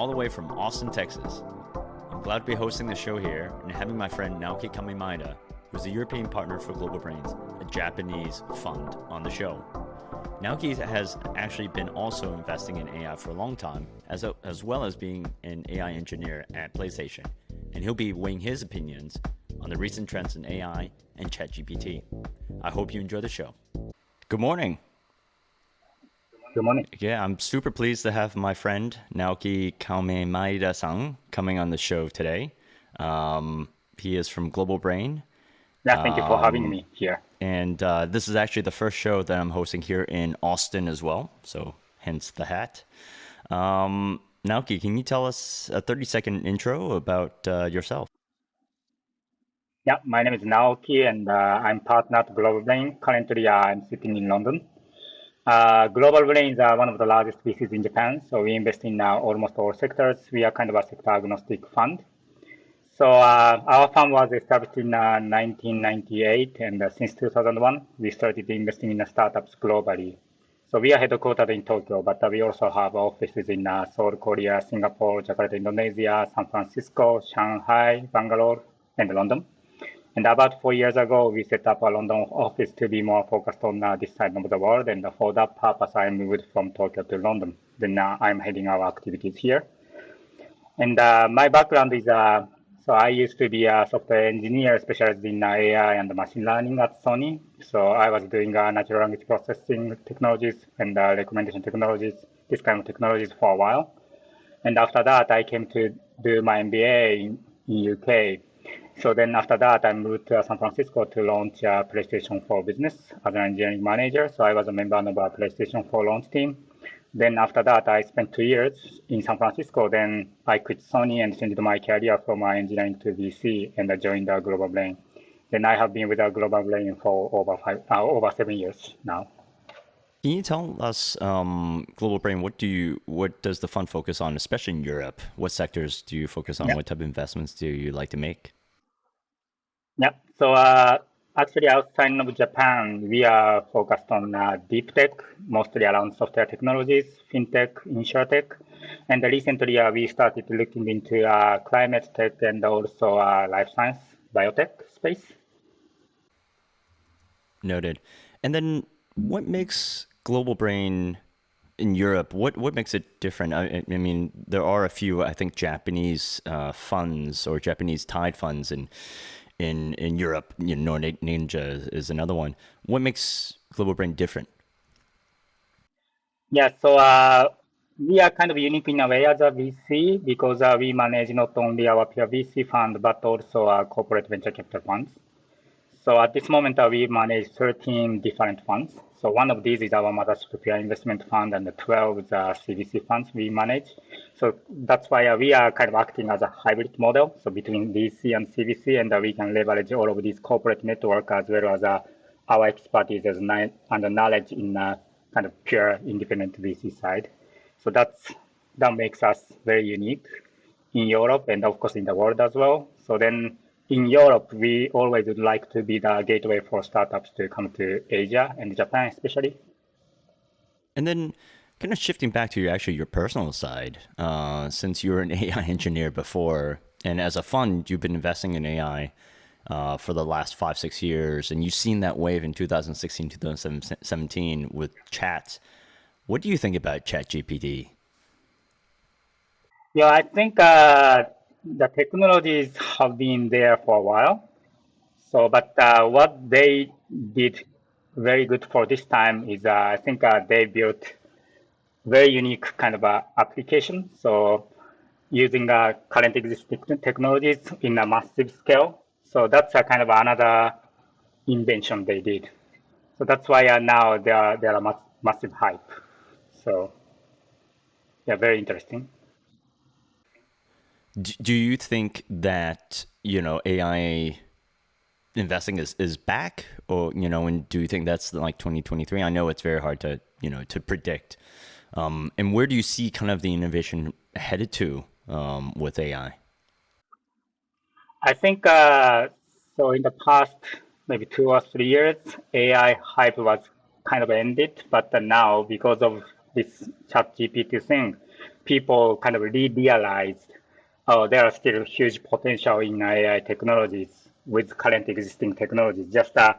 all the way from Austin, Texas. I'm glad to be hosting the show here and having my friend Naoki Kamimaeda, who's a European partner for Global Brains, a Japanese fund, on the show. Naoki has actually been also investing in AI for a long time, as well as being an AI engineer at PlayStation, and he'll be weighing his opinions on the recent trends in AI and ChatGPT. I hope you enjoy the show. Good morning. Good morning. Yeah, I'm super pleased to have my friend Naoki Kamimaeda-san coming on the show today. He is from Global Brain. Yeah, thank you for having me here. And this is actually the first show that I'm hosting here in Austin as well, so hence the hat. Naoki, can you tell us a 30-second intro about yourself? Yeah, my name is Naoki, and I'm partner at Global Brain. Currently, I'm sitting in London. Global Brain is one of the largest VCs in Japan, so we invest in almost all sectors. We are kind of a sector agnostic fund. So our fund was established in 1998, and since 2001, we started investing in startups globally. So we are headquartered in Tokyo, but we also have offices in Seoul, Korea, Singapore, Jakarta, Indonesia, San Francisco, Shanghai, Bangalore, and London. And about 4 years ago, we set up a London office to be more focused on this side of the world. And for that purpose, I moved from Tokyo to London. Then I'm heading our activities here. And my background is, so I used to be a software engineer specialized in AI and machine learning at Sony. So I was doing natural language processing technologies and recommendation technologies, this kind of technologies for a while. And after that, I came to do my MBA in UK. So then after that, I moved to San Francisco to launch PlayStation 4 business as an engineering manager. So I was a member of our PlayStation 4 launch team. Then after that, I spent 2 years in San Francisco. Then I quit Sony and changed my career from engineering to VC and joined Global Brain. Then I have been with Global Brain for over 7 years now. Can you tell us, Global Brain, what does the fund focus on, especially in Europe? What sectors do you focus on? Yeah. What type of investments do you like to make? Yeah. So actually, outside of Japan, we are focused on deep tech, mostly around software technologies, fintech, insurtech, and recently we started looking into climate tech and also life science, biotech space. Noted. And then, what makes Global Brain in Europe? What makes it different? I mean, there are a few, I think, Japanese funds or Japanese tied funds in Europe. You know, Nordic Ninja is another one. What makes Global Brain different? Yeah, so we are kind of unique in a way as a VC because we manage not only our pure VC fund but also our corporate venture capital funds. So at this moment, we manage 13 different funds. So one of these is our Mothership Pure Investment Fund, and the 12 is CVC funds we manage. So that's why we are kind of acting as a hybrid model, so between VC and CVC, and we can leverage all of these corporate network as well as our expertise and knowledge in kind of pure independent VC side. So that makes us very unique in Europe and of course in the world as well. So then in Europe, we always would like to be the gateway for startups to come to Asia and Japan especially. And then, kind of shifting back to your personal side, since you were an AI engineer before, and as a fund, you've been investing in AI for the last 5-6 years, and you've seen that wave in 2016, 2017 with chat. What do you think about ChatGPT? Yeah, I think the technologies have been there for a while. So, but what they did very good for this time is I think they built very unique kind of application. So using current existing technologies in a massive scale. So that's a kind of another invention they did. So that's why now they are a massive hype. So yeah, very interesting. Do you think that, AI investing is back, or, and do you think that's like 2023? I know it's very hard to predict. And where do you see kind of the innovation headed to with AI? I think so. In the past maybe 2 or 3 years, AI hype was kind of ended, but now because of this ChatGPT thing, people kind of realized, oh, there are still huge potential in AI technologies with current existing technologies. Just the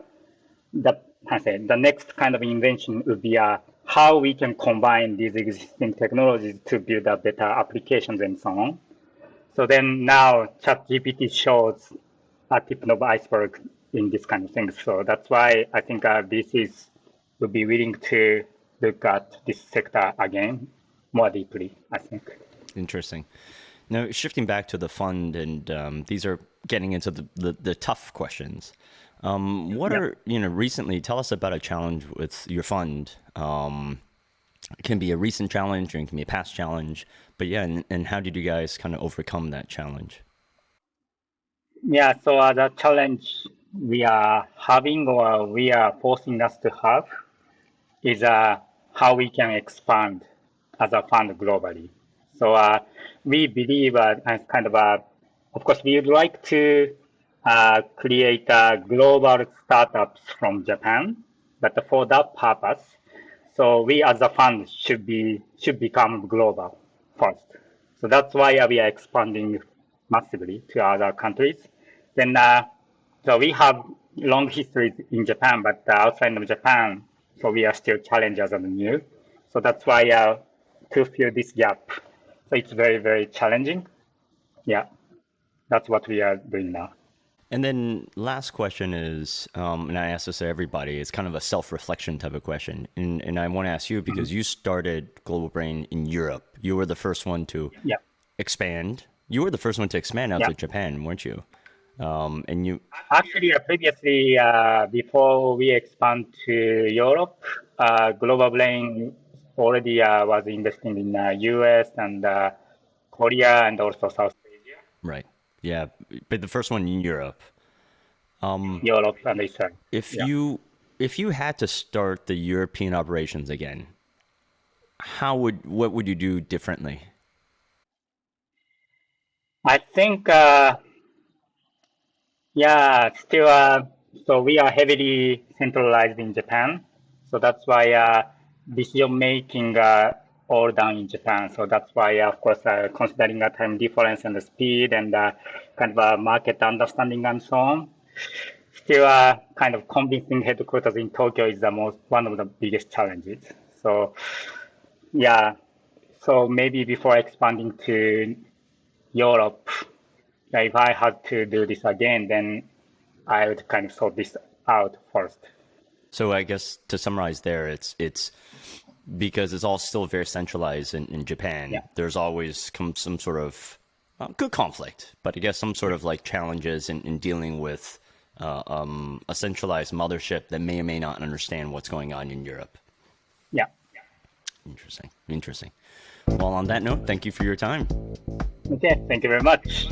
next kind of invention would be how we can combine these existing technologies to build a better applications and so on. So then now ChatGPT shows a tip of iceberg in this kind of thing. So that's why I think VCs will be willing to look at this sector again more deeply, I think. Interesting. Now, shifting back to the fund, and these are getting into the tough questions. What are, recently, tell us about a challenge with your fund. It can be a recent challenge or it can be a past challenge, but yeah, and how did you guys kind of overcome that challenge? Yeah, so the challenge we are having or we are forcing us to have is how we can expand as a fund globally. So we believe as kind of course, we would like to create global startups from Japan, but for that purpose, so we as a fund should become global first. So that's why we are expanding massively to other countries. Then, so we have long history in Japan, but outside of Japan, so we are still challengers and new. So that's why to fill this gap, so it's very, very challenging. Yeah, that's what we are doing now. And then last question is, and I ask this to everybody, it's kind of a self-reflection type of question. And I want to ask you because you started Global Brain in Europe. You were the first one to expand. You were the first one to expand out to Japan, weren't you? And you actually previously before we expand to Europe, Global Brain already was investing in US and Korea and also South Asia. Right. Yeah, but the first one in Europe. Europe and Israel. If you had to start the European operations again, what would you do differently? I think still so we are heavily centralized in Japan. So that's why decision making all done in Japan. So that's why, of course, considering the time difference and the speed and kind of market understanding and so on, still kind of convincing headquarters in Tokyo is one of the biggest challenges. So yeah, so maybe before expanding to Europe, if I had to do this again, then I would kind of sort this out first. So I guess to summarize there, it's because it's all still very centralized in Japan. Yeah. There's always some sort of good conflict, but I guess some sort of like challenges in dealing with a centralized mothership that may or may not understand what's going on in Europe. Yeah. Interesting. Well, on that note, thank you for your time. Okay, thank you very much.